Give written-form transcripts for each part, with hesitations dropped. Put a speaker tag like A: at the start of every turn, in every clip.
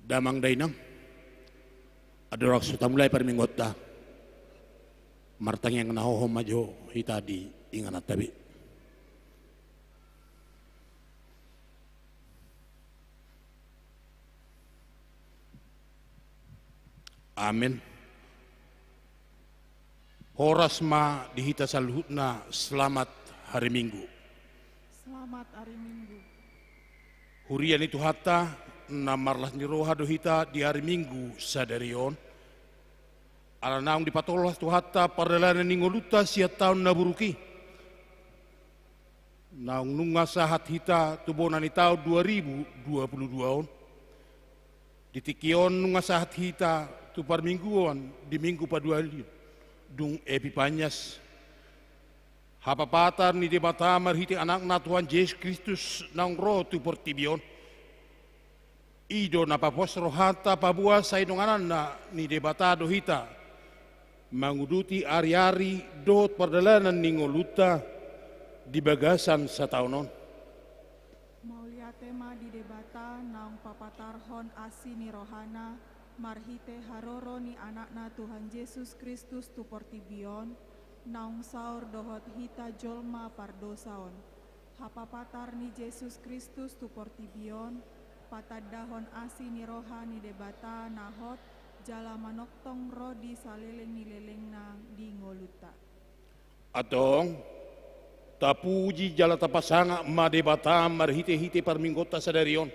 A: Damang dainang adorak suta mulai perminggota martang yang nahohom majo hitadi inganat tabi. Amin. Horas ma dihita salhutna selamat hari Minggu.
B: Selamat hari Minggu.
A: Hurian itu hatta namarlah ni roha dohita di hari Minggu sadarion. Ala naung dipatolah tu hatta pardalanan ningoluta sia tahun naburuki. Naung nunga sahat hita tubonan ni tahun 2022 on. Ditikion nunga sahat hita tu par mingguan di minggu paduali. Dung epipanyas. Hapapatar ni debatamar hiti anak na Tuhan Yesus Kristus naung roh tu portibion. Ido na papos rohata pabua sa inunganan na ni debatado hita. Manguduti ari-ari dot pardalanan ningoluta di bagasan sa taunon.
B: Maulia tema di debata naung papatarhon asi ni rohana marhite haroro ni anakna Tuhan Yesus Kristus tu portibion naung saur dohot hita jolma pardosaon. Hapapatar ni Yesus Kristus tu portibion patadahon asi ni rohani debata nahot jala manoktong rodi saleleng ni leleng na di ngoluta.
A: Atong tapuji jala tapasanga ma debata marhite-hite parminggota sadarion.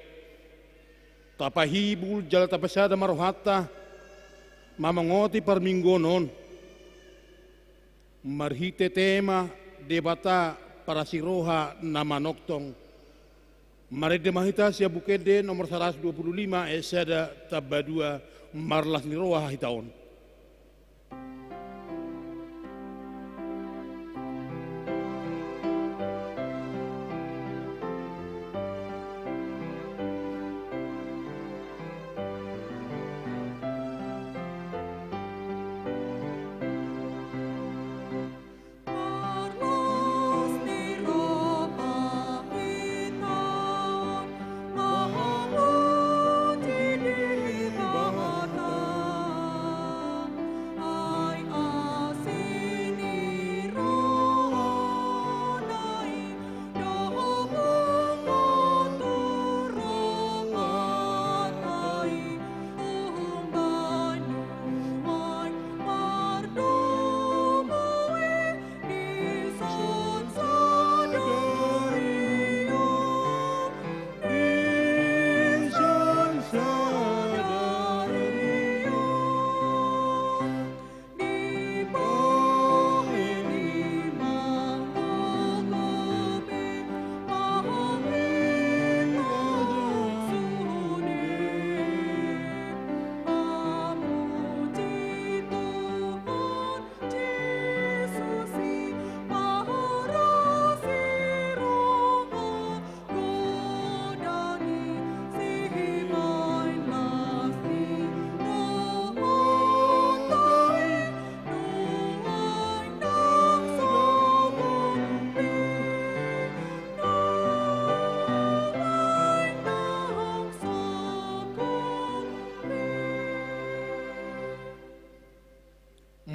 A: Tapahibul jala tapasada marohata mamangoti parminggonon. Marhite tema debata para siroha na manoktong. Marede mahita sia bukede nomor 125 esada tabadua marlah niroha hitaon.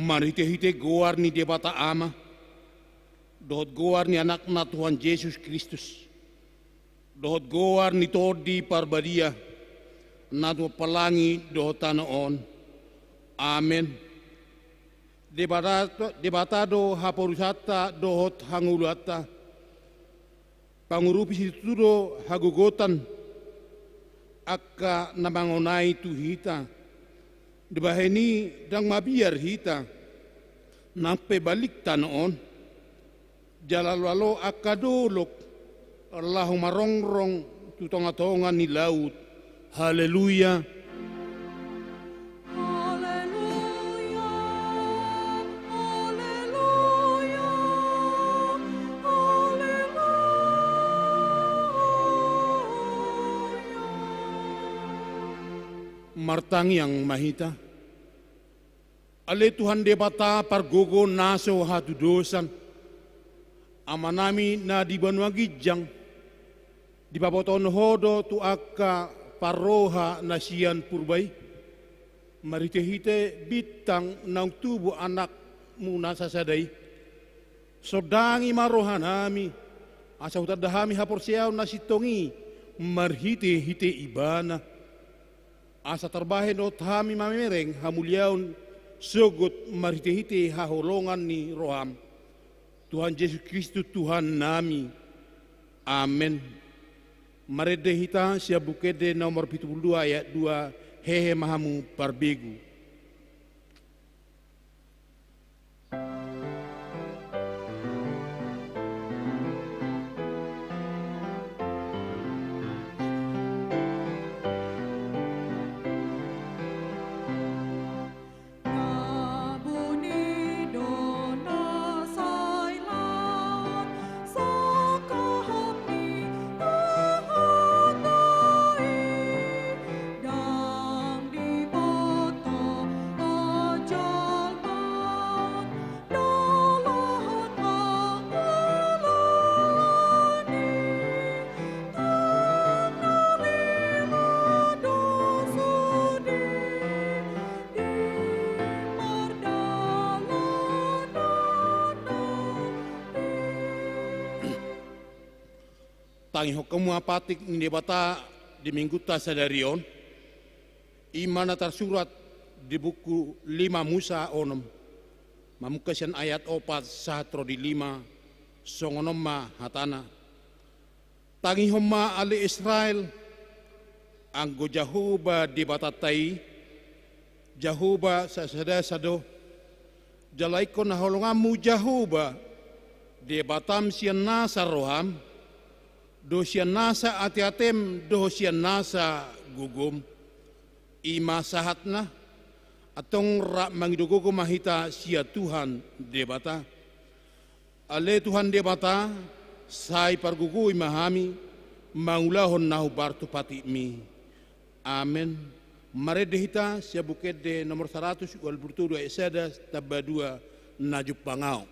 A: Marhite-hite goar ni debata ama, dohot goar ni anak na Tuhan Yesus Kristus, dohot goar ni todi parbadia, na palangi dohot tanaon. Amen. Debatado haporusata dohot hangulata, pangurupi situdo hagugotan, akka namangonai tuhita, debaheni dang mabiar hita, nampe balik tanoon, jalalwalo akadolok, Allahumma rongrong tutongatongan ni laut. Haleluya.
B: Haleluya, haleluya, haleluya.
A: Martang yang mahita, ale Tuhan debata pargogo naso hatu dosan, amanami na di Banua Gijang, di baboton hodo tu akka paroha nasian purbai, marite-hite bitang nang tubuh anak muna sasadai, sodangi marohanami, asa utadahami hapor siyaw nasitongi, marhite-hite ibana, asa terbahen ot hami mamereng hamulyaun sogot marhite-hite haholongan ni roham. Tuhan Yesus Kristus Tuhan nami. Amin. Marede hita sia bukede nomor 72 ayat 2 hehe mahamu parbegu. Tangi hokamu apatik ni bata di minggu tasadarion, imana tersurat di buku 5 Musa onom, mamukasian ayat 4 sahatro di 5 songonomma hatana. Tangi homa ali Israel, anggo Jahuba di batatai, Jahuba sasada sado, jalaiko na holongamu Jahuba, di batam sian nasa roham, dosian nasa ati-atem dosian nasa gugum ima sahatna atong rak mangidugogo mahita sia Tuhan debata ale Tuhan debata sai pargugu imahami mangulahon nahu bartu pati mi amen. Mare dehita sia bukede nomor 100 wal burtudu esada tabadua najup pangau.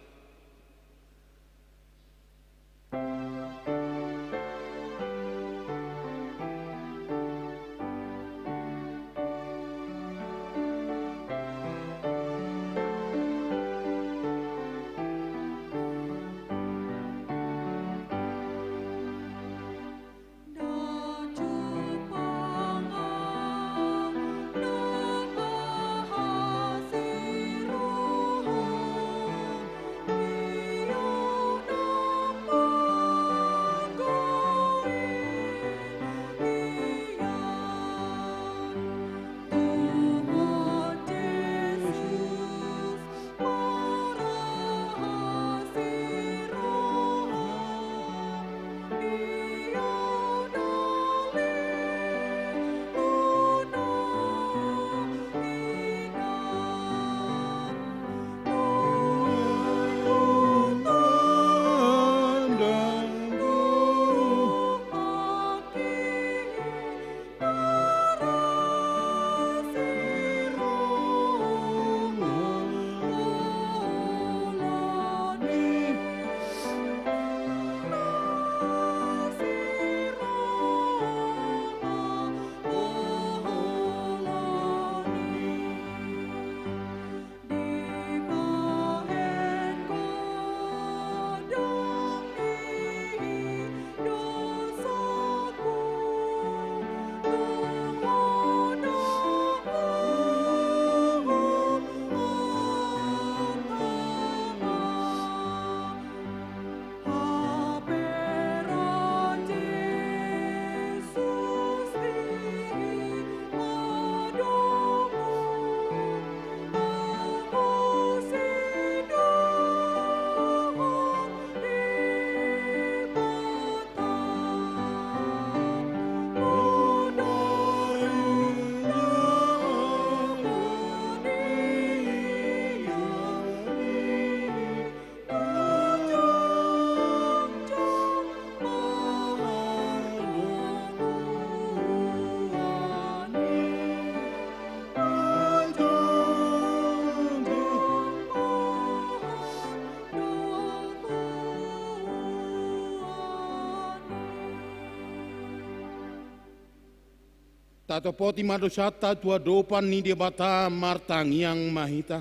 A: Tato poti madosata tua dopan ni debata martangiang mahita.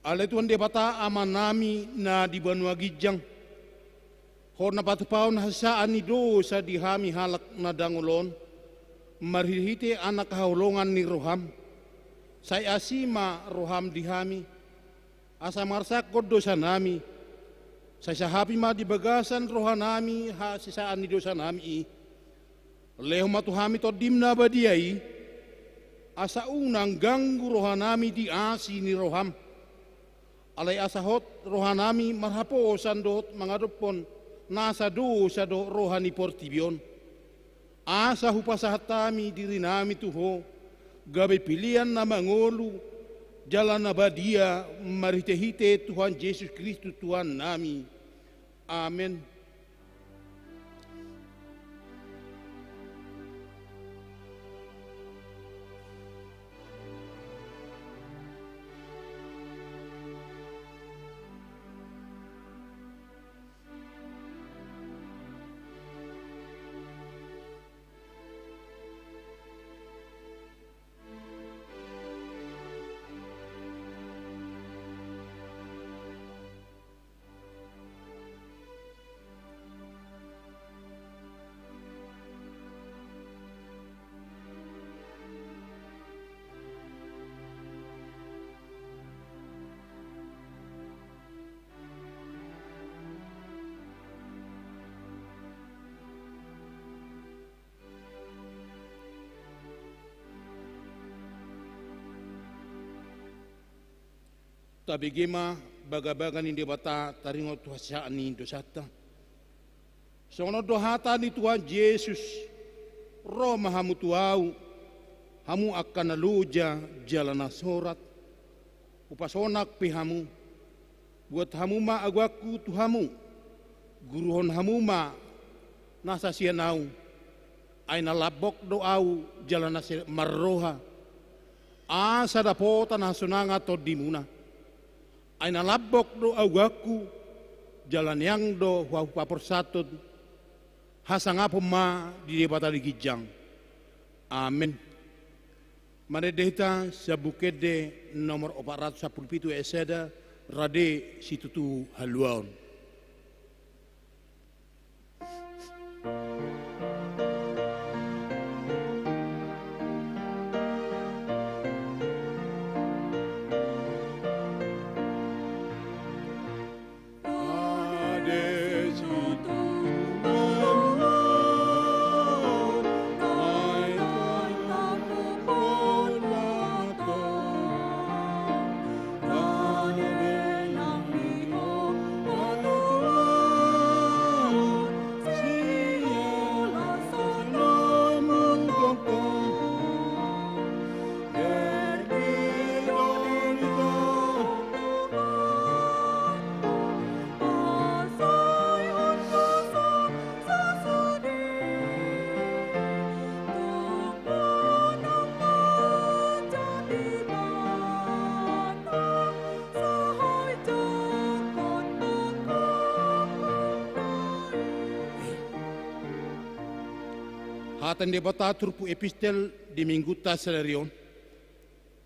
A: Ale tuan debata amanami na di Banua Gijang. Horna patupaon hasaan ni dosa dihami halak na dangulon. Marhihite anak haulongan ni roham. Saya asima roham dihami. Asa marsak dosa nami. Saya sahapi ma di bagasan rohanami ha sisaan ni dosa nami. Leho matuhami to dimna badiai. Asa unang ganggu rohanami di asi ni roham. Alay asahot rohanami marhaposan dot mangadopon nasa dosa do rohani portibion. Asa hupasahatami diri nami tuho. Gabe pilihan na mangolu jalan abadia marhite-hite Tuhan Yesus Kristus Tuhan nami. Amin. Tabigima baga-baga ni debata taringot tuhasaan ni dosata. Sono dohata ni Tuhan Yesus roh mahamu tuau hamu akan naluja jalan sorat upasonak pihamu buat hamu ma agwaku tuhamu guruhon hamu ma nasa sianau aina labok doau jalan marroha asa dapota nasunanga to dimuna. Aina labok do agaku jalan yang do huahupa persatut hasang apa ma di debata di Gijang. Amin. Maredeta sabukede nomor 417 eseda rade situtu haluan. Hatan debata turpu epistel di minggu taselerion.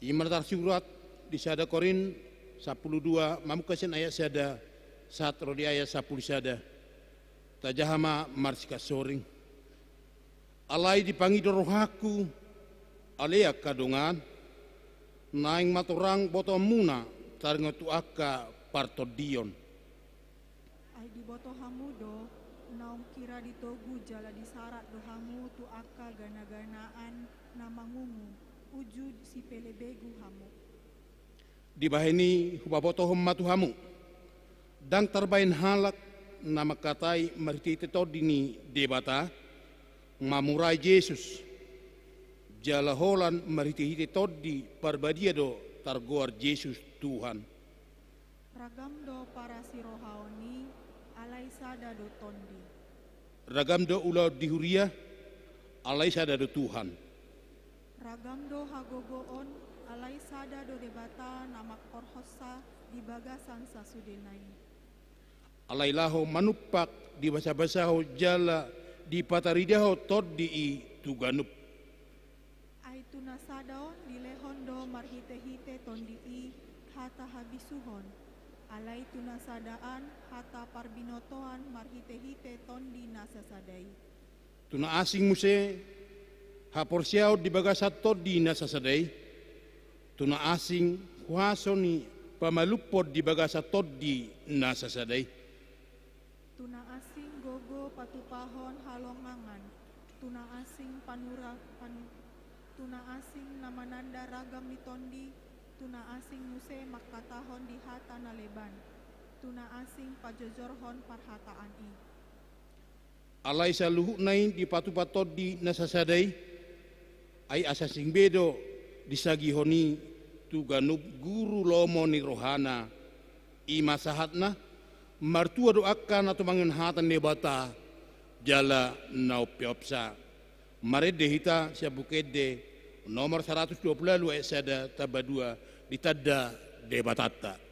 A: Iman surat di sada Korin 12 mamukasin ayat sada saat rodi ayat 10 sada. Tajahama marsika soring. Alai dipangi dorohaku alea kadongan naing maturang boto muna taringotu aka partodion.
B: Ai di boto hamudo naum kira ditogu jala disarat dohamu tu aka gana-ganaan namangungu uju si pelebegu hamu.
A: Di bahini hubaboto matu hamu dang terbain halak nama katai martite todini debata mamurai Yesus jala holan martite todi parbadia do targoar Yesus Tuhan.
B: Ragam do para sirohaoni alai sada do tondi.
A: Ragam do ulau dihuria alai sada do Tuhan.
B: Ragam do hagogoon alai sada do debata nama korhosa di bagasan sasudenai.
A: Alai laho manupak di basa-basaho jala di pataridaho todi i tuganup.
B: tunasadaon dilehondo marhite-hite tondii hata habisuhon. Alai tunasadaan hata parbinotoan marhite-hite tondi nasasadai.
A: Tuna asing muse haporsiao di bagasat todi nasasadai. Tuna asing huasoni pamalupod di bagasat todi nasasadai.
B: Tuna asing gogo patupahon halongangan. Tuna asing tuna asing namananda ragam ni tondi. Tuna asing muse makatahon di hata na leban. Tuna asing pajojorhon parhataan i.
A: Alai sa luhu nain di patupatod di nasasadai ay asasing bedo di sagihoni tu ganub guru lomo ni rohana imasahat na martua doakan atau mangenhatan nebata jala naupiopsa marede hita siya bukede nomor 120 lu esada tabadua ditadda debatata.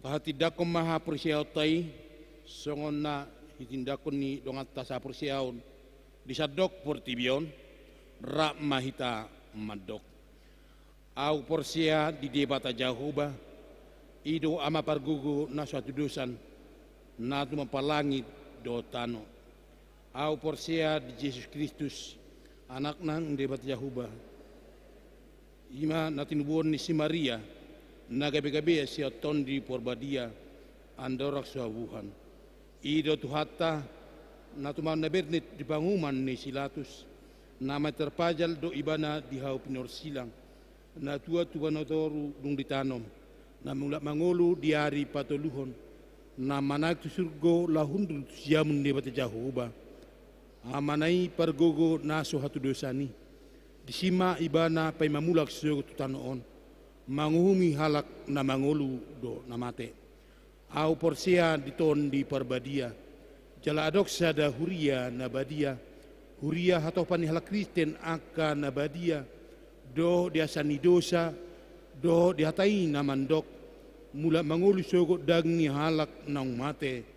A: Hatidakon maha persiautai songon na hitindakon ni dongata sa persiaun disadok portibion ra mahita madok au porsia di debata jahuba ido ama pargugu na suatu dosan na tu mempalangit do tano au porsia di Yesus Kristus anak nang debat jahuba ima natinubon ni si Maria na gabi-gabi siya tondi porbadia andorak suabuhan ido tuhata na tuman na bernit di banguman ni silatus na terpajal do ibana di hau pinor silang na tua notoru dung ditanom na mula mangolu diari patoluhon na manak tu surgo lahundul siamun debat jahuba amanai pargogo na suhatu dosani disima ibana pay mamulak suyo tutanoon manguhumi halak na mangolu do namate au porsia diton di parbadia jala adok sada huria nabadia huria hatau pani halak Kristen aka nabadia do diasani dosa do dihatai namandok mula mangolu sogo dagni halak nang mate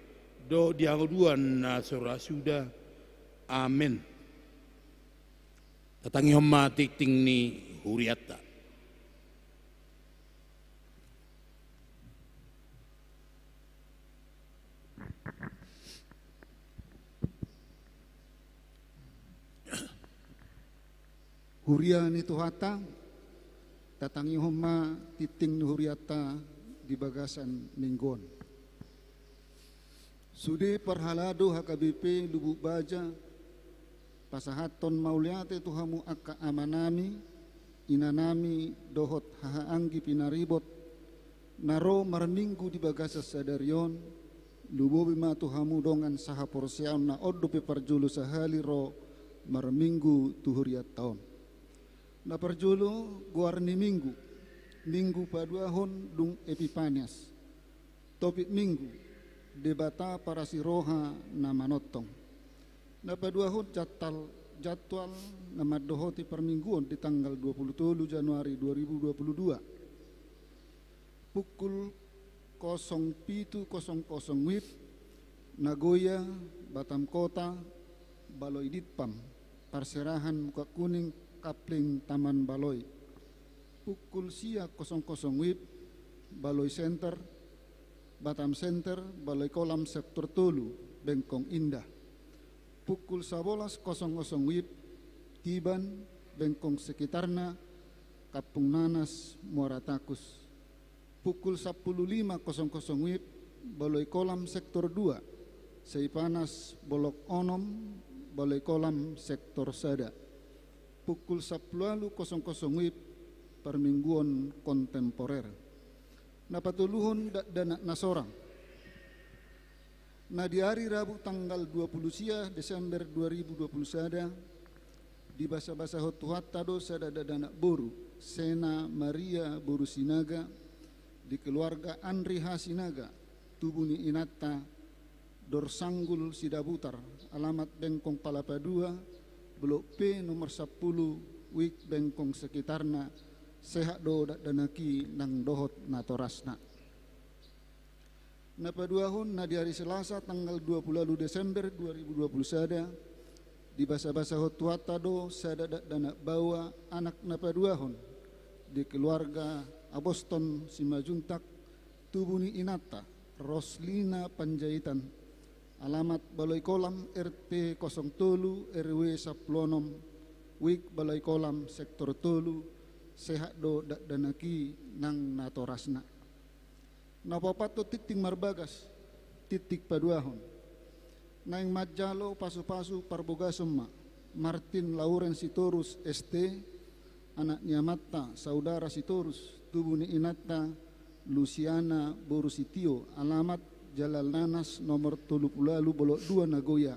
A: do dianguduan na surasuda. Amen. Tatangi homma tikting ni huriata.
C: Huria ni tuhata, tatangi homma titing ni huriata di bagasan minggon. Sude perhalado HKBP Lubuk Baja, pasahaton mauliate tuhamu akka amanami, inanami dohot hahaanggi pinaribot, naro marminggu di bagasa sadarion, lubobi ma tuhamu dongan saha porsiaon na oddo peparjulu sahali ro marminggu tuhuriat taon. Na perjulu guarni minggu paduahon dung Epipanias, topik minggu debata para siroha na manotong. Na paduahon jadwal na madohoti permingguan di tanggal 27 Januari 2022 pukul 07.00 WIB Nagoya, Batam Kota, Baloi Ditpam, Perserahan Muka Kuning, Kapling Taman Baloi. Pukul sia 00 WIB Baloi Center, Batam Center, Baloi Kolam Sektor Tolu, Bengkong Indah. Pukul 11.00 WIB Tiban, Bengkong sekitarna, Kapung Nanas, Muara Takus. Pukul 15.00 WIB Baloi Kolam Sektor 2, Seipanas, Bolok Onom, Baloi Kolam Sektor Sada. Pukul 10.00 WIB permingguan kontemporer. Napatuluhon dana nasorang. Na di hari Rabu tanggal 20 Desember 2021 di basa-basa hotuhatta do sada dana boru Sena Maria Boru Sinaga di keluarga Andri Hasinaga Tubuni Inatta Dorsanggul Sidabutar alamat Bengkong Palapa 2 Blok P nomor 10 Wik Bengkong sekitarna sehat do danaki nang dohot natorasna. Napa 2 tahun na di hari Selasa tanggal 20 Desember 2021 di basa-basa hotuata do sada dana bawa anak napa 2 tahun di keluarga Aboston Simajuntak Tubuni Inata Roslina Panjaitan alamat Baloi Kolam RT 07 RW 10 Wik Baloi Kolam Sektor Tolu sehat do danaki nang natorasna. Napapato titik marbagas titik paduahon naing majalo pasu-pasu parbogasumma Martin Lauren Sitorus ST anak Nyamatta saudara Sitorus Tubuni Inatta Luciana Borusitio alamat Jalal Nanas nomor 30 Bolok 2 Nagoya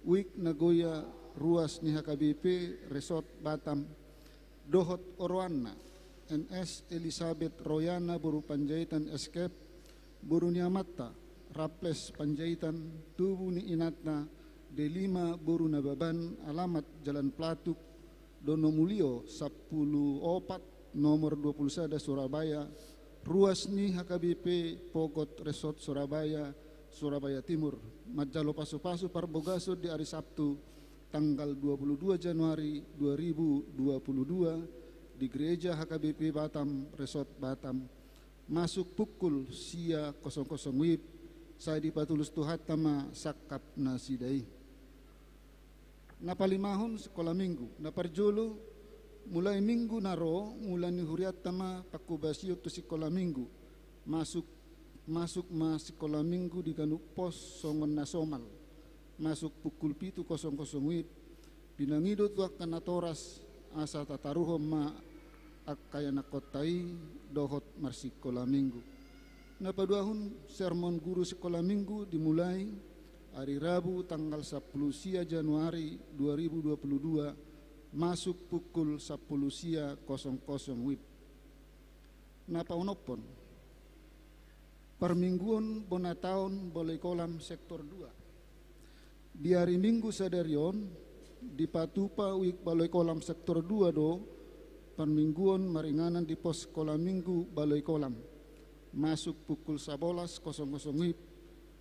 C: Wik Nagoya ruas ni HKBP Resort Batam dohot Orwana NS Elizabeth Royana Boru Panjaitan Escape Boru Nyamatta Raples Panjaitan Tubuni Inatna D5 Boru Nababan alamat Jalan Platuk Dono Mulyo 10 Opat nomor 21 Surabaya ruas ni HKBP Pogot Resort Surabaya Surabaya Timur majalo pasu-pasu parbogaso di hari Sabtu tanggal 22 Januari 2022 di gereja HKBP Batam Resort Batam masuk pukul sia 00 WIB saya dipatulus tuhatama sakap nasidai. Napalimahon sekolah minggu naparjolo mulai minggu naro mulai ni huriat tama pakubasio tu sekolah minggu masuk ma sekolah minggu di kanuk pos songon nasomal masuk pukul 7.00 WIB pinangidot waktu natoras asa tataruho ma akaya nakotai dohot marsikolah minggu. Napaduahun sermon guru sekolah minggu dimulai hari Rabu tanggal 10 sia Januari 2022 masuk pukul 10 sia 00 WIB. Napaunopon permingguan bona tahun Baloi Kolam Sektor 2 di hari Minggu sadarion di Patupa Wik Baloi Kolam Sektor 2 do permingguan maringanan di pos sekolah minggu Baloi Kolam masuk pukul 11.00 WIB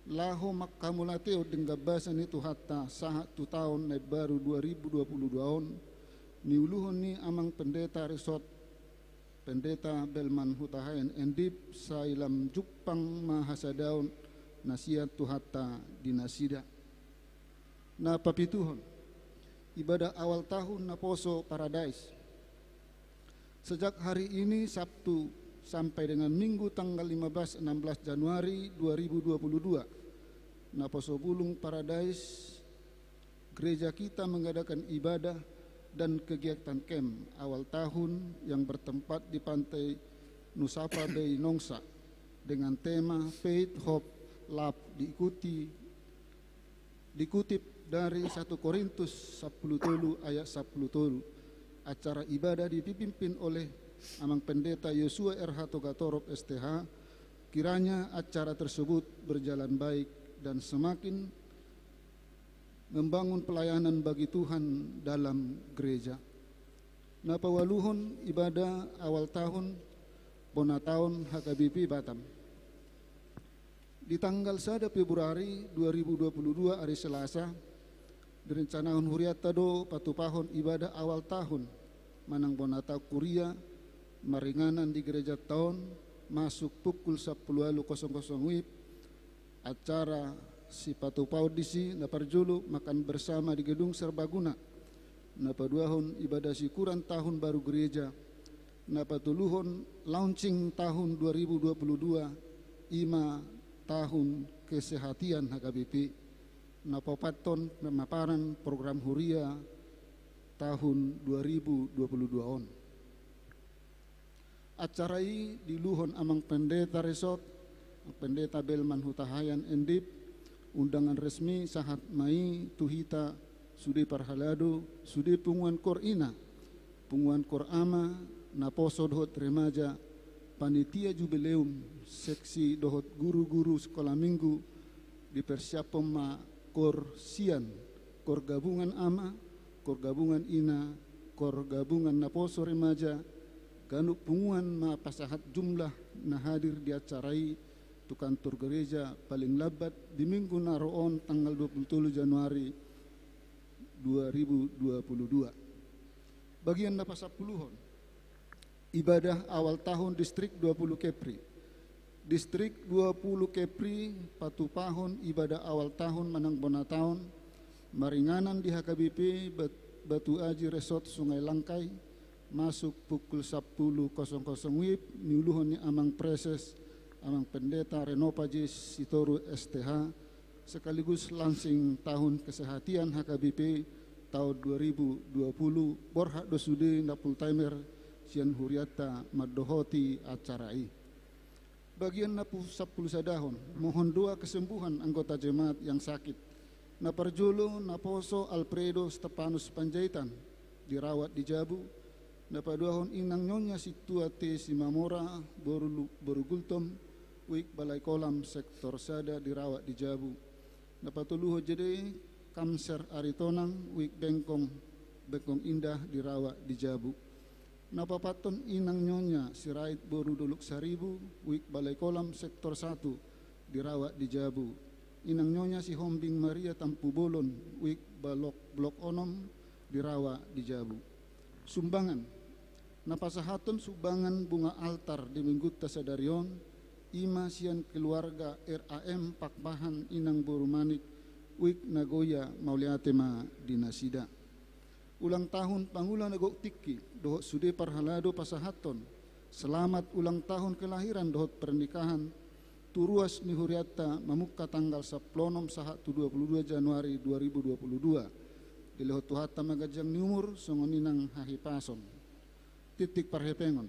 C: laho makkamulateo denggabasan itu hatta sahat tu tahun naik baru 2022 niuluhon ni amang pendeta resort pendeta Belman Hutahayan endip sa ilam jupang mahasadaon nasihat tu hatta dinasida na papituhon ibadah awal tahun na poso paradise sejak hari ini Sabtu sampai dengan Minggu tanggal 15-16 Januari 2022 na poso bulung paradise gereja kita mengadakan ibadah dan kegiatan camp awal tahun yang bertempat di pantai Nusapa Bay Nongsa dengan tema Faith, Hope, Love dikutip dari 1 Korintus 10 ayat 10. Acara ibadah dipimpin oleh Amang Pendeta Yosua RH Togatorop STH. Kiranya acara tersebut berjalan baik dan semakin membangun pelayanan bagi Tuhan dalam gereja. Napawaluhon ibadah awal tahun Bona tahun HKBP Batam. Di tanggal 1 Februari 2022 hari Selasa direncanakan huriata do patupahon ibadah awal tahun manang bonata kuria maringanan di gereja tahun masuk pukul 10.00 WIB acara si patupau disi naparjulu makan bersama di gedung serbaguna napaduahon ibadah syukuran tahun baru gereja napatuluhon launching tahun 2022 ima tahun kesehatan HKBP napapaton pemaparan program huria tahun 2022 on. Acara ini diluhon amang pendeta resort, pendeta Belman Hutahayan endip, undangan resmi sahat mai tuhita sudi parhalado, sudi punguan korina, punguan korama, naposo dohot remaja, panitia jubileum, seksi dohot guru-guru sekolah minggu, dipersiapkan ma kor sian, kor gabungan ama, kor gabungan ina, kor gabungan naposo remaja, ganuk punguan ma pasahat jumlah na hadir di acarai tu kantor gereja paling labat di minggu naroon tanggal 27 Januari 2022. Bagian na pasapuluhon ibadah awal tahun distrik 20 Kepri. Distrik 20 Kepri patupahon ibadah awal tahun manang bona tahun maringanan di HKBP Batu Aji Resort Sungai Langkai masuk pukul 10.00 WIB niuluhon ni amang preses amang pendeta Renopa J. Sitoru STH sekaligus lansing tahun kesehatan HKBP tahun 2020 borhak dosude na full timer sian huriata madohoti acarai. Bagian na 10 sadahon mohon doa kesembuhan anggota jemaat yang sakit. Naparjulo Naposo Alfredo Stepanus Panjaitan dirawat di Jabu. Napaduahon inang nyonya situate si Mamora Borugultom wik Balai Kolam sektor Sada dirawat di Jabu. Napatuluho jede Kamser Aritonang wik Bengkong Indah dirawat di Jabu. Napapaton inang nyonya Sirait Boru Duluk Saribu wik Balai Kolam sektor 1 dirawat di Jabu. Inang nyonya si Hombing Maria Tampu Bolon wik Blok Onom dirawat di Jabu. Sumbangan napasahaton sumbangan bunga altar di Minggu Tasadarion ima sian keluarga RAM Pakpahan Inang Borumanik wik Nagoya Mauliatema Dinasida. Ulang tahun Pangulan Nagok Tiki dohot sude parhalado pasahaton. Selamat ulang tahun kelahiran dohot pernikahan turuas ni huriata mamuka tanggal 10 sahat 22 Januari 2022. Dilehot tuhata magajang ni umur songoninang hahipason. Titik parhepengon.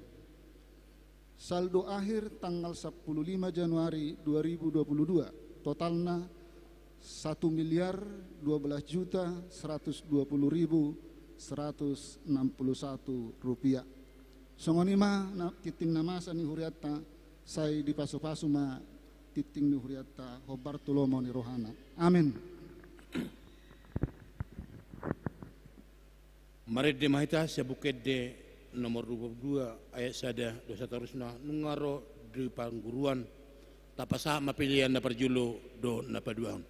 C: Saldo akhir tanggal 15 Januari 2022 totalna 1.012.120.161 rupiah. Songonima na titing namasa ni huriata say di paso-paso ma titing ni huriata hobar tulomo ni rohana. Amin.
A: Marid de mahita sa bukid de nomor 22 ayat sada dosa terusna nungaro di pangguruan tapasa mapilihan na perjulo do na paduan.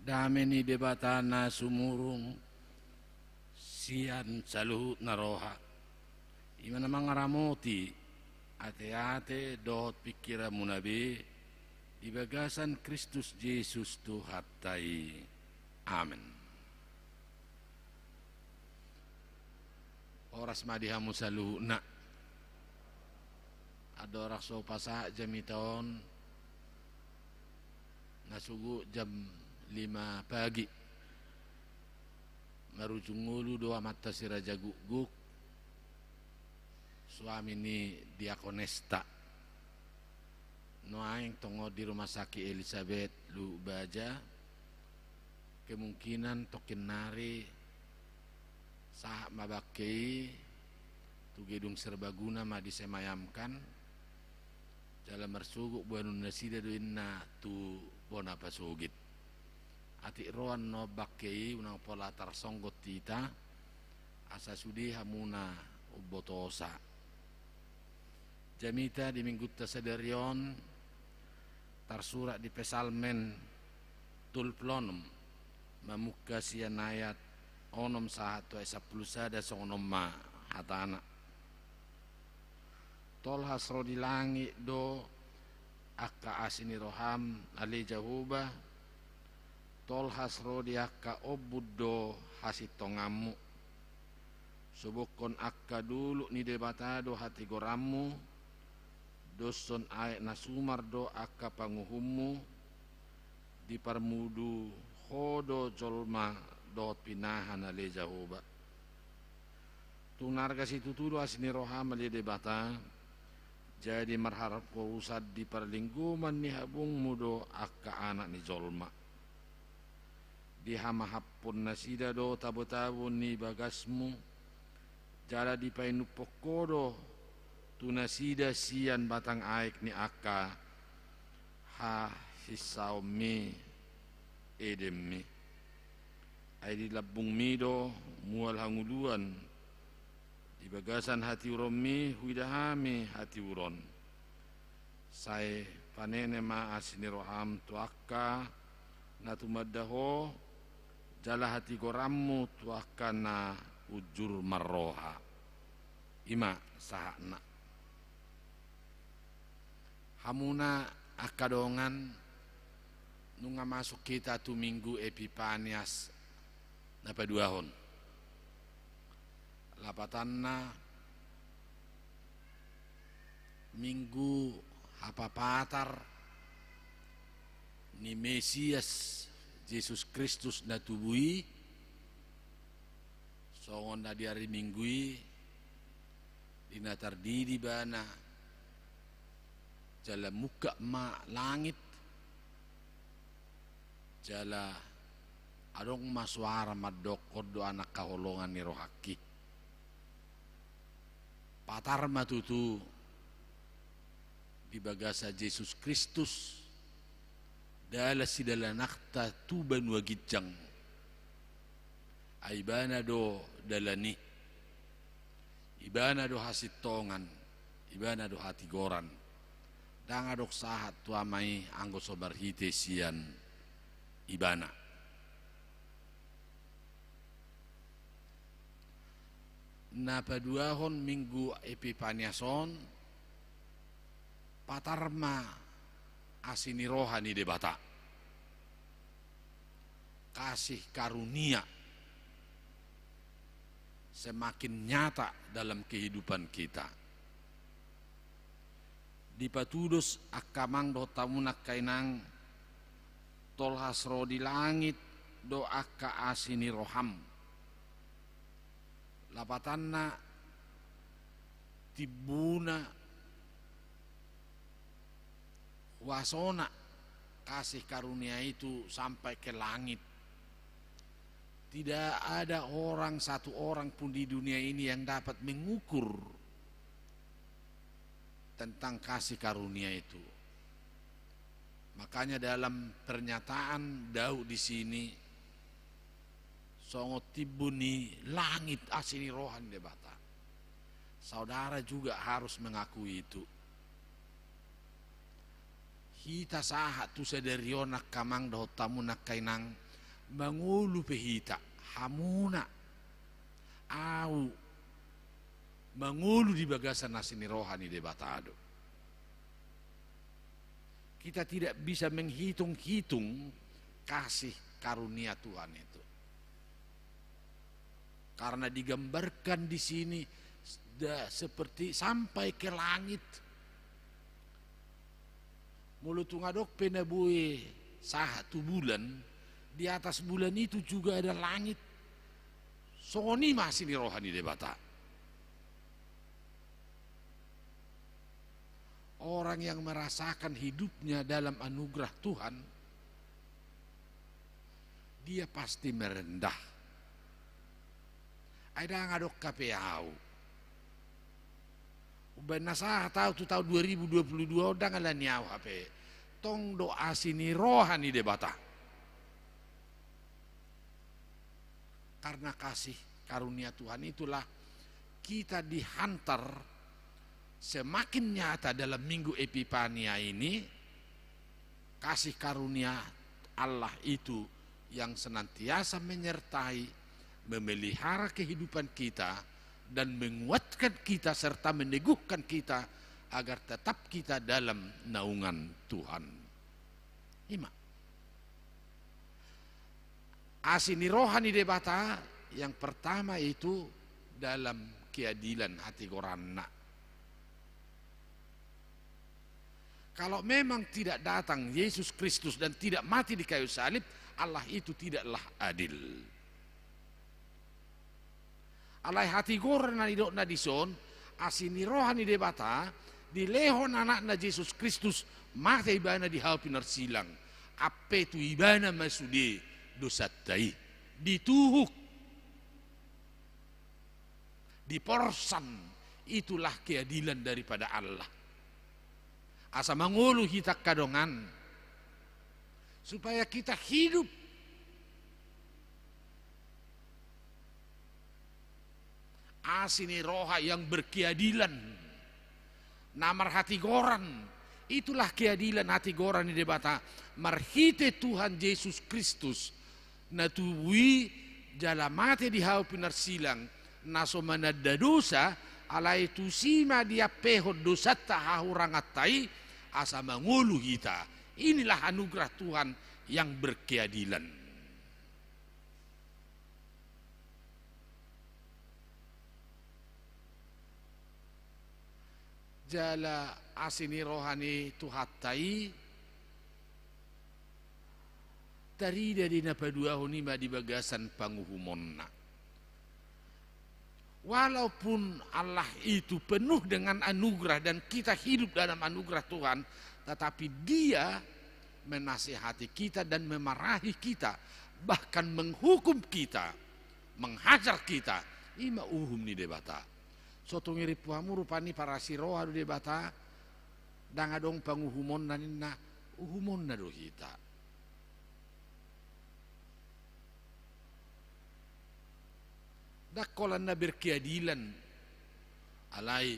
D: dame ni debatana sumurung sian saluhut naroha imana mangaramoti ate-ate dot pikira munabe di bagasan Kristus Yesus Tuhatai. Amin. Oras madihamu saluhuna adorak so pasa jamitaon nasugu jam 5 pagi marujungulu doa mata si Raja Guguk suami ni Diakonesta no aing tongo di rumah sakit Elizabeth lu baja kemungkinan tokin nari sah mabakei tu gedung serbaguna ma disemayamkan jalan mersuguk buanun nasida doinna tu bona pasugit ati roan no bakei unang pola tarsonggot tita asa sudi hamuna ubotosa jamita di minggu tasadarion tarsurat di pesalmen tulplonom mamuka sian ayat onom sahatu esa plusada songonom ma hatana tol hasro di langit do akka asini roham ali jahuba tol hasro di akka obuddo hasitongamu subukon akka dulu ni debatado hati goramu doson ayat nasumar do akka panguhummu di parmudu hodo jolma dot pinahan ale jahoba tunarga situ tudu asini roham ali debata jadi marharap ko usad di parlingguman ni habung mudo akka anak ni jolma di hamahapun nasida do tabo-tabo ni bagasmu jala di painupokodo tunasida sian batang aik ni akka ha hisaumi edemmi ay di labung mido mual hanguluan di bagasan hati uromi huidahami hati uron say panene ma asini roham tu akka na tumaddaho jala hati gorammu tu akka na ujur marroha ima sahakna hamuna akadongan nunga masuk kita tu minggu Epipanias napa 2 hon lapatanna minggu hapapatar ni Mesias Yesus Kristus na tubui songon na di hari minggui dinatardi di bana jala muka ma langit jala adong maswara madokor do anak kaholongan ni rohaki patar matutu di bagasa Yesus Kristus dala sidala nakta tuban wagitjang aibana do dalani ibana do hasitongan ibana do hatigoran danga dok sahat tuamai anggo sobar hite sian ibana na paduahon minggu Epipaniason patarma asini rohani debata kasih karunia semakin nyata dalam kehidupan kita dipatudos akamang do tamunak kainang tol hasro di langit do akka asini roham lapatanna tibuna wasona kasih karunia itu sampai ke langit. Tidak ada satu orang pun di dunia ini yang dapat mengukur tentang kasih karunia itu. Makanya dalam pernyataan Daud di sini, songo tibuni langit asini rohan debata. Saudara juga harus mengakui itu. Hita sahat tu sederiona kamang dahotamu nak kainang mangulu pehita hamuna au mangulu di bagasan nasini rohani de batado. Kita tidak bisa menghitung-hitung kasih karunia Tuhan itu. Karena digambarkan di sini seperti sampai ke langit. Mulut ngadok penabui 1 bulan, di atas bulan itu juga ada langit. Soni masih di rohani debata. Orang yang merasakan hidupnya dalam anugerah Tuhan, dia pasti merendah. Ada ngadok KPAU. Uban nasa tahu tu tahun 2022 udah ngalan nyaw HP. Tong doa sini rohani debata. Karena kasih karunia Tuhan itulah kita dihantar semakin nyata dalam minggu Epifania ini. Kasih karunia Allah itu yang senantiasa menyertai, memelihara kehidupan kita dan menguatkan kita serta meneguhkan kita agar tetap kita dalam naungan Tuhan. Ima. Asini rohani debata yang pertama itu dalam keadilan hati gorana. Kalau memang tidak datang Yesus Kristus dan tidak mati di kayu salib, Allah itu tidaklah adil. Alai hati gorana idok na dison, asini rohani debata, di lehon anak na Yesus Kristus, mati ibana di hal pinar silang. Ape tu ibana masude dosa tai. Dituhuk. Diporsan. Itulah keadilan daripada Allah. Asa mangulu hitak kadongan. Supaya kita hidup. Asini roha yang berkeadilan. Namar hati goran. Itulah keadilan hati goran di debata. Marhite Tuhan Yesus Kristus. Natuwi jalamate di hau pinar silang. Naso manada dosa. Alai tu sima dia pehod dosa tahahurangatai. Asa mangulu kita. Inilah anugerah Tuhan yang berkeadilan. Jala asini rohani tuhatai tari dari napadua honima di bagasan panguhumonna. Walaupun Allah itu penuh dengan anugerah dan kita hidup dalam anugerah Tuhan, tetapi Dia menasihati kita dan memarahi kita, bahkan menghukum kita, menghajar kita. Ima uhum ni debata. Soto ngiri puhamu rupani para siroha do debata, dangadong panguhumon na nina, uhumon na do kita. Dakolan na berkeadilan, alai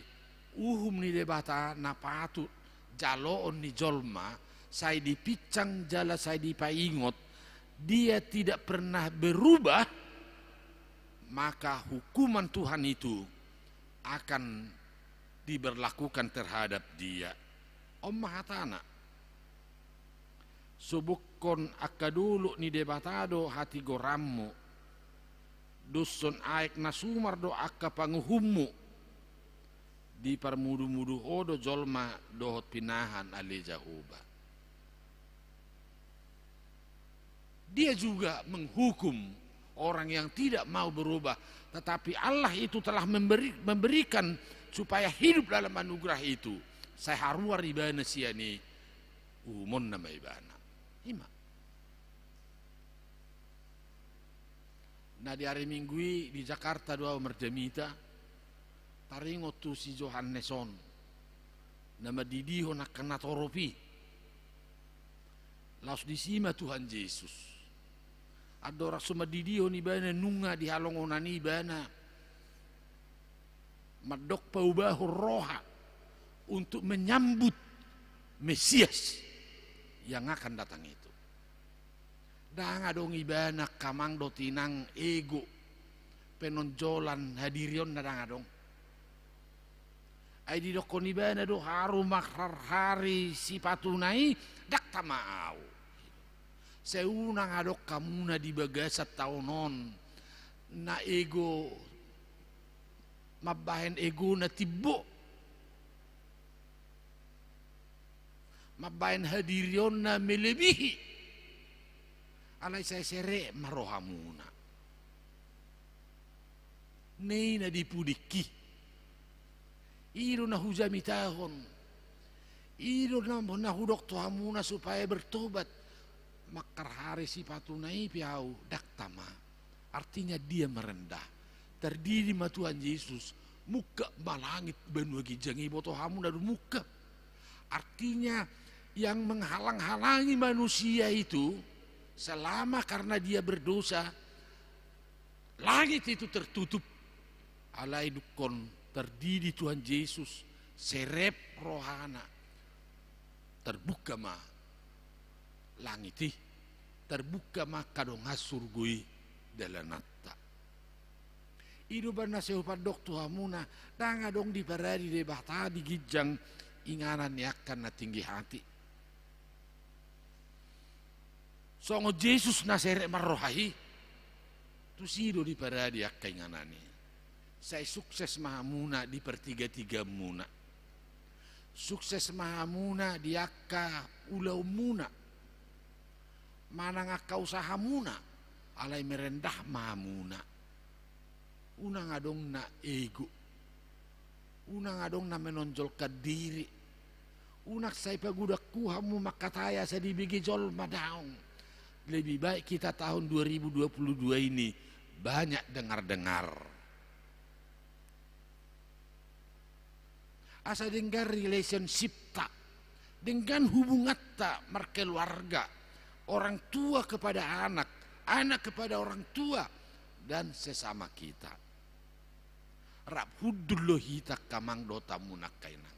D: uhum ni debata na patut jaloon ni jolma, saya dipicang jala saya dipaingot, dia tidak pernah berubah, maka hukuman Tuhan itu akan diberlakukan terhadap dia. Om mahatana subukon akadulu ni debatado hati gorammu dusun aik nasumar do akka panguhummu di parmudu-mudu odo jolma dohot pinahan ale jahuba. Dia juga menghukum orang yang tidak mau berubah, tetapi Allah itu telah memberikan supaya hidup dalam anugerah itu. Saya haruar ibana siani umon nama ibana. Ima. Nah di hari Minggu di Jakarta doa merdemita taringot tu si Johanneson nama didiho nak kena toropi laus disima Tuhan Yesus ada orang suma didiho ni bana nunga di halongonan ni bana madok paubahu roha untuk menyambut Mesias yang akan datang itu. Danga dong ibana kamang do tinang ego penonjolan hadirion na danga dong. Ay di dokon ibana do haru makrar hari si patunai dak tamau. Seunang adok kamuna di bagasat taunon na ego mabahen ego na tibo. Mabahen hadirion na melebihi. Alay saya sere marohamuna. Nei na dipudiki. Iro na hujamitahon. Iro na hudok tuhamuna supaya bertobat. Makar hari si patunai piau daktama. Artinya dia merendah. Terdiri ma Tuhan Yesus. Muka balangit benua gijangi boto hamu dan muka. Artinya yang menghalang-halangi manusia itu selama karena dia berdosa, langit itu tertutup. Alai dukon terdiri Tuhan Yesus serep rohana terbuka ma langiti terbuka ma kadonga surgui dalanata. Idu bana seupadok tuhamuna danga dong di paradi de bahta di gijang inganan yakan na tinggi hati. Songo Yesus na serek marohahi tu sido di paradi akka inganani. Saya sukses mahamuna di pertiga-tiga muna. Sukses mahamuna di akka ulau muna. Mana ngaka usaha muna. Alai merendah mahamuna. Una ngadong na ego. Una ngadong na menonjolkan diri. Unak saya pagudak kuhamu makataya saya dibigi jol madaong. Lebih baik kita tahun 2022 ini banyak dengar-dengar. Asa dengar relationship tak. Dengan hubungan tak merkeluarga. Orang tua kepada anak. Anak kepada orang tua. Dan sesama kita. Rap hudullo hita kamang dota munak kainang.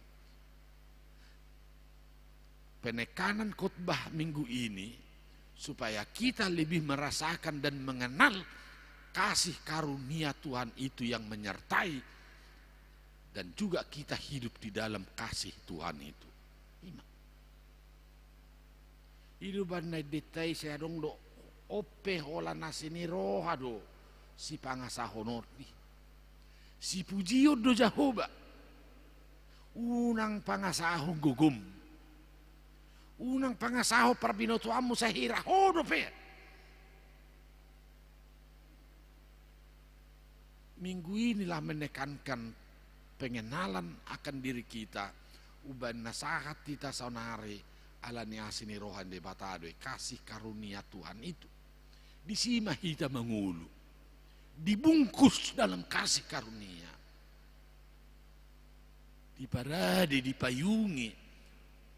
D: Penekanan khotbah minggu ini supaya kita lebih merasakan dan mengenal kasih karunia Tuhan itu yang menyertai dan juga kita hidup di dalam kasih Tuhan itu. Hidup banai detai saya dong do ope hola nasini roha do si pangasa honorni si pujio do Jahoba unang pangasaho gugum. Unang pangasaho parbinotuamu sahira hodo pe. Minggu inilah menekankan pengenalan akan diri kita. Uban nasahat kita saunari ala niasini rohan de batado kasih karunia Tuhan itu. Disima kita mengulu. Dibungkus dalam kasih karunia. Diparade, dipayungi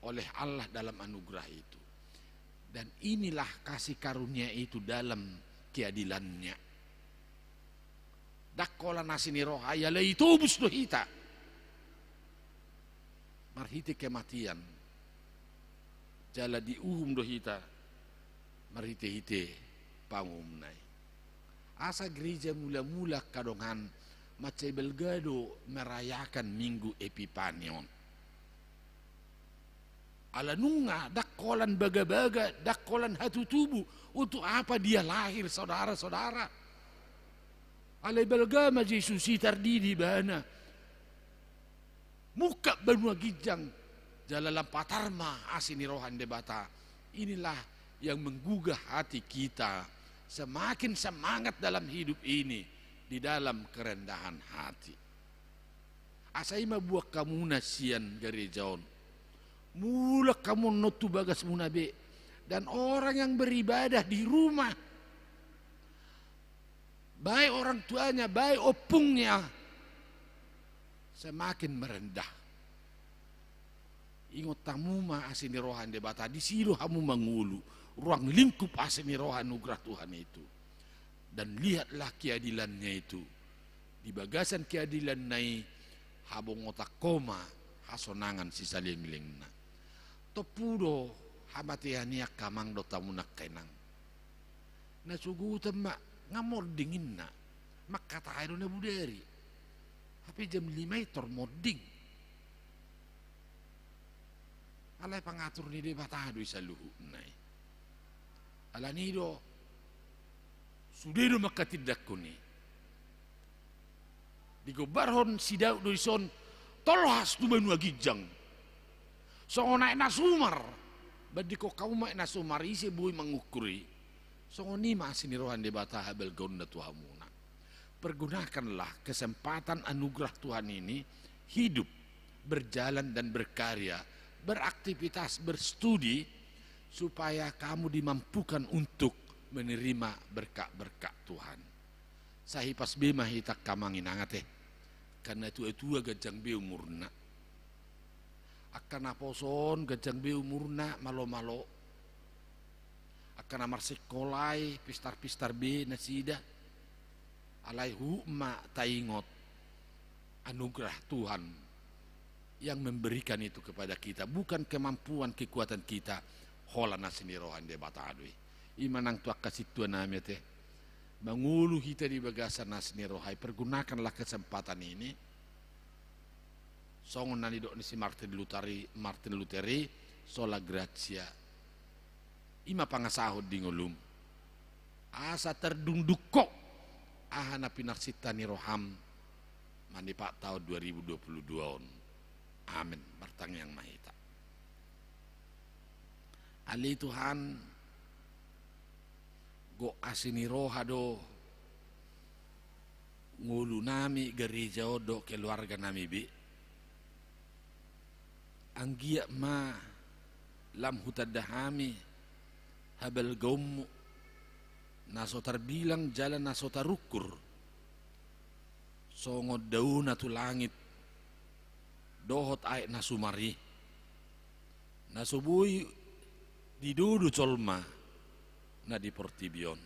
D: oleh Allah dalam anugerah itu. Dan inilah kasih karunia itu dalam keadilannya. Dakkola nasini rohaya leitubus dohita. Marhite kematian. Jala diuhum dohita. Marhite-hite pangumnai. Asa gereja mula-mula kadongan macai belgado merayakan minggu Epipanion. Ala nunga dakkolan baga-baga, dakkolan hatu tubuh. Untuk apa dia lahir saudara-saudara? Alai belgama Yesus tardidi bana. Muka benua gijang. Jalalam patarma asini rohan debata. Inilah yang menggugah hati kita. Semakin semangat dalam hidup ini. Di dalam kerendahan hati. Asaima buah kamu nasian gerejaon. Mulak kamu notu bagas munabe. Dan orang yang beribadah di rumah. Baik orang tuanya, baik opungnya. Semakin merendah. Ingat tamu ma asini rohan debata. Di situ kamu mengulu. Ruang lingkup asini rohan nugrah Tuhan itu. Dan lihatlah keadilannya itu. Di bagasan keadilan nai. Habong otak koma. Hasonangan sisa limilingna. Topudo hamatiania kamang do tamunak kainang. nasugutan mak ngamordingin na makatayo na buderi tapi jam 5 itor mording alay pangatur ni debatado sa luhu nai ala nido sudedo makatidak ko ni digobarhon sidaw do ison tolhas tu banu agijang so naik nasumar badi ko kauma nasumar isi buy mangukuri so ni masin rohan debata habel gonda tuhamuna pergunakanlah kesempatan anugerah Tuhan ini hidup berjalan dan berkarya beraktivitas berstudi supaya kamu dimampukan untuk menerima berkat-berkat Tuhan sahipas bema hitak kamangin angate karena itu gajang be umurna akan aposon gajang be umurna malo-malo akan amar sekolai pistar-pistar be nasida alai huma taingot anugerah Tuhan yang memberikan itu kepada kita bukan kemampuan kekuatan kita holana senirohan de batadui imanang tuak kasih Tuhan nami teh mengulu kita di bagasan nasni rohai pergunakanlah kesempatan ini songon nani dok nisi Martin Lutheri sola grazia ima pangasahod di ngolum asa terdunduk kok ahana pinarsita ni roham mandi pak tahun 2022 on amin bertang yang mahita ali Tuhan go asini roha do ngulu nami gereja do keluarga nami bi anggia ma lam hutadahami habel gommu naso terbilang jalan naso tarukur songo dauna tu langit dohot aek nasumari nasubui didudu colma na di portibion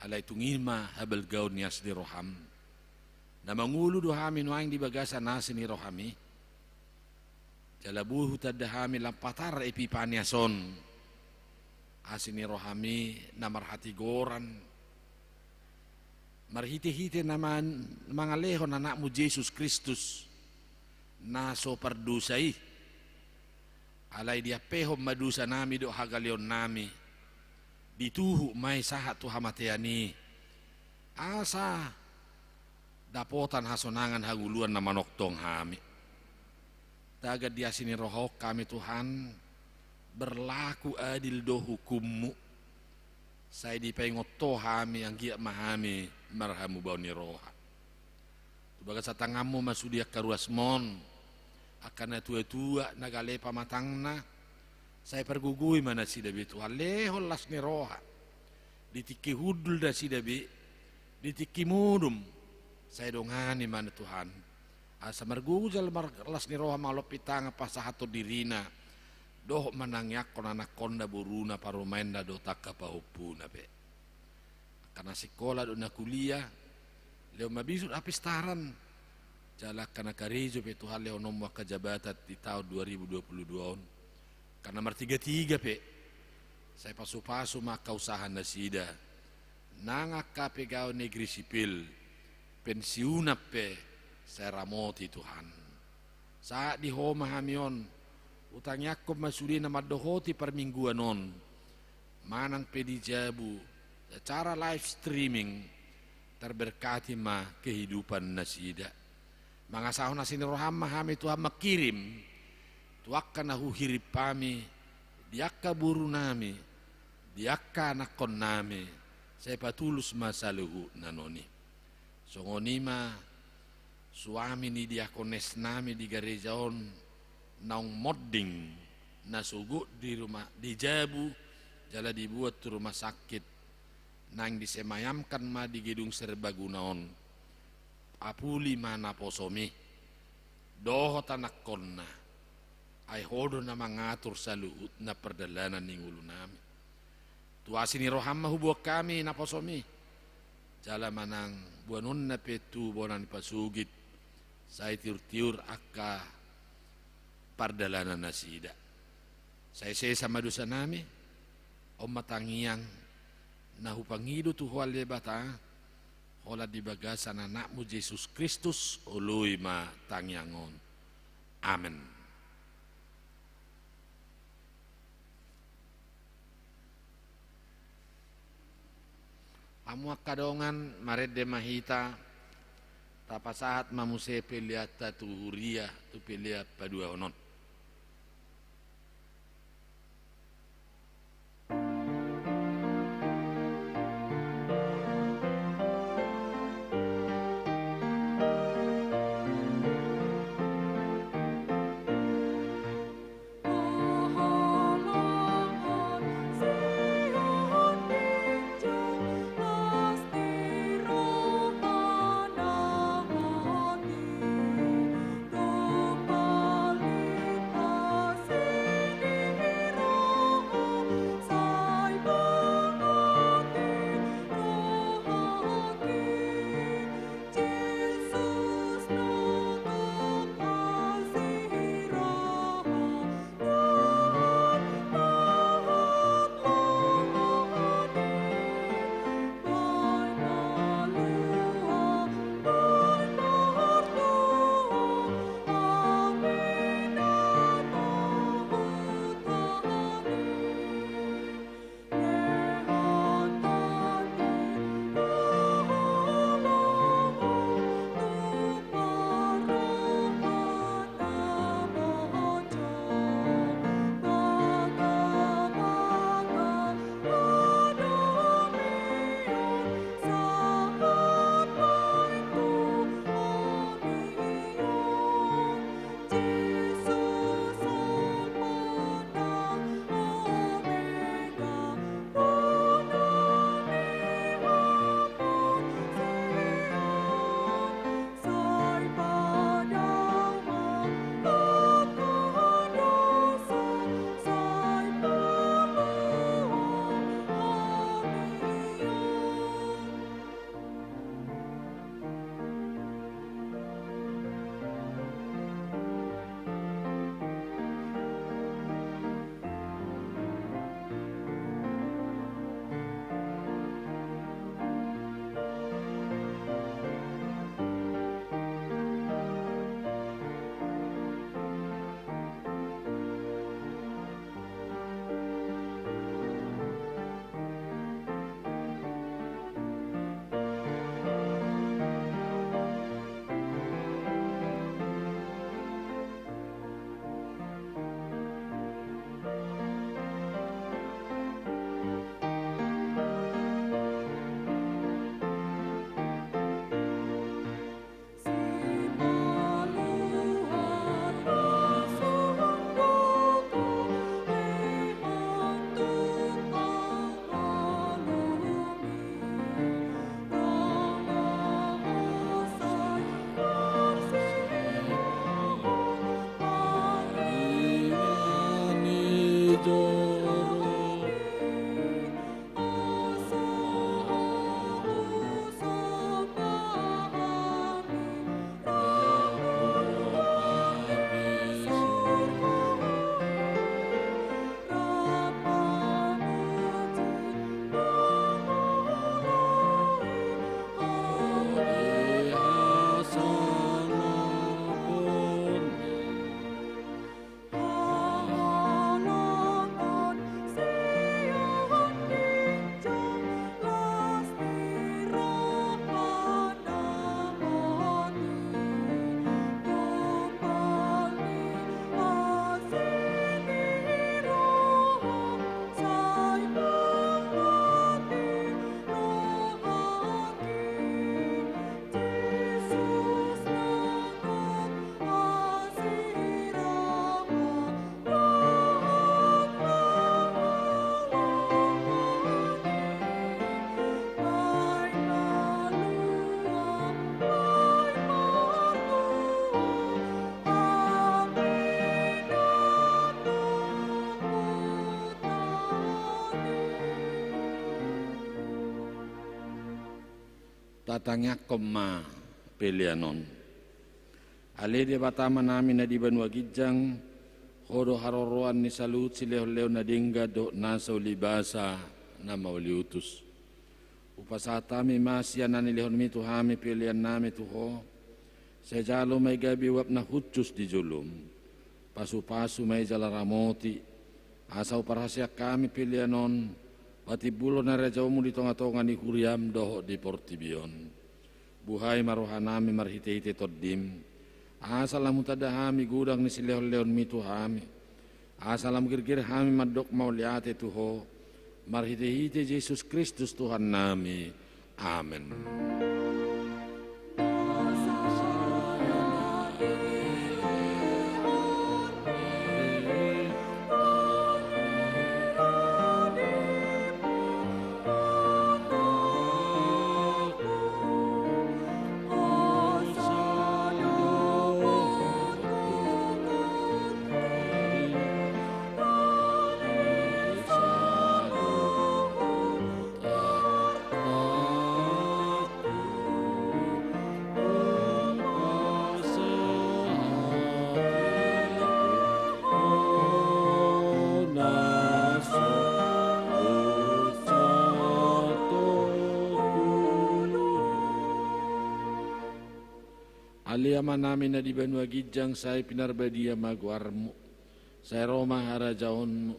D: alay tungima habel gaun nias di roham na mangulu dohami nuaing di bagasa nasi ni rohami jalabuhu tadahami lampatar epipaniason asini rohami namarhati goran marhiti-hiti naman mangalehon anakmu Yesus Kristus naso pardusai alay dia pehom madusa nami do hagalion nami dituhu may sahat tu hamateani asa dapotan hasonangan haguluan na manoktong hami tagad dia sini rohok kami Tuhan berlaku adil do hukummu saya dipengoto hami ang giyak mahami marhamu bau ni roha tubaga sa tangamu masudia karuasmon akan tua-tua nagale pamatangna saya pergugui mana si dabi Tuhan lehol las ni roha ditiki hudul da si dabi ditiki mudum saya dongani mana Tuhan asa margujal las ni roha malopitanga pasahato dirina doh manangyak anak konda buruna parumenda do takka pahupuna be karena sekolah do na kuliah leo mabisud apistaran jalak kana karejo pe Tuhan leo nomwa kajabatat di tahun 2022 on karena nomor 33 pe saya pasu-pasu maka usaha nasida nangak kapegao negeri sipil pensiuna pe saya ramoti Tuhan saat di homa hamion utangnya ko masuli na madohoti per mingguan on manang pedijabu secara live streaming terberkati ma kehidupan nasida mangasahon nasin roham mahami Tuhan makirim tuakka nahu hirip pami diakka buru nami diakka nakon nami saya patulus masaluhu nanoni songonima suami ni diakones nami di gerejaon naung modding nasugu di rumah di Jabu jala dibuat rumah sakit nang disemayamkan ma di gedung serbagunaon apuli mana posomi doho tanak konna ay hodo na mangatur sa luut na perdalanan ning ulo nami tuasi ni roham mahubuak kami na posomi jala manang buanon na petu bonan pasugit say tiur-tiur akka pardalanan nasida saya sama dosa nami om matangiyang na hupangido tu hual bata hola di bagasan anakmu Yesus Kristus ului ma tangyangon. Amen. Amuak kadongan marede mahita tapasahat mamuse peliata tu huria tu pelia padua onon. tatangnya koma pelianon. Ale de batama nami na di banua gijang, hodo haroroan ni salut sileo leo na dingga do nasa ulibasa na mauliutus. upasatami masianani lihon mi tuhami pilihan nami tuho, sejalo may gabi wap na hutsus di julum, pasu-pasu may jalaramoti, asaw parasyak kami pilihanon, pati bulo na rejaumu di tonga-tonga ni huriam doho di Portibion. Buhay marohanami marhite-hite toddim, asalamu tadahami gudang ni silehon-lehon mi tuhami, asalam girgir hami madok mauliate tuho, marhite-hite Yesus Kristus Tuhan nami. Amin. Aliaman namin na di banwa gijang say pinarbadia magwarmo, say Roma harajaon mo,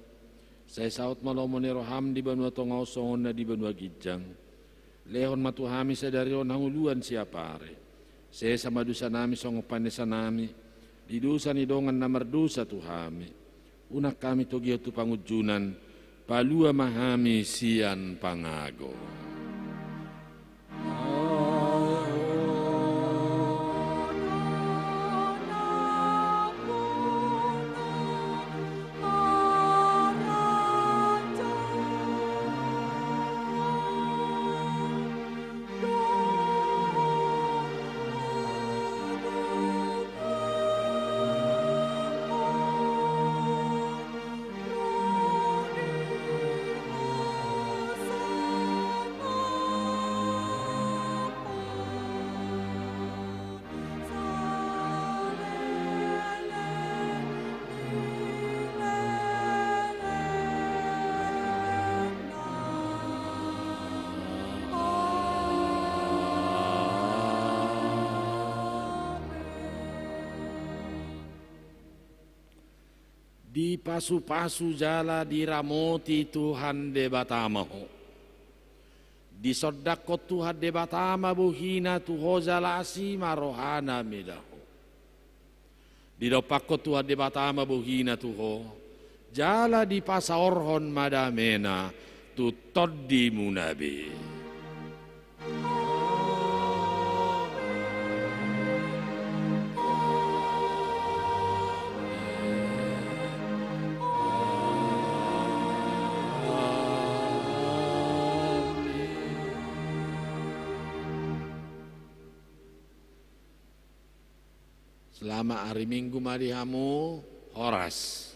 D: say saut malomo ni Roham di banwa tongaw songon na di banwa gijang, lehon matuhami sa darion hanguluan siya pare, say sa madusa nami songopan sa nami, di dusa ni dongan na mardusa tuhami, unak kami togyo tu pangujunan, palua mahami siyan pangago. Di pasu-pasu jala diramoti Tuhan debatamaho. Di sodako Tuhan debatama buhina tuho jala asima rohana midaho. Di dopako Tuhan debatama buhina tuho jala di pasaorhon madamena tutod di munabi. Selama hari Minggu marihamu horas.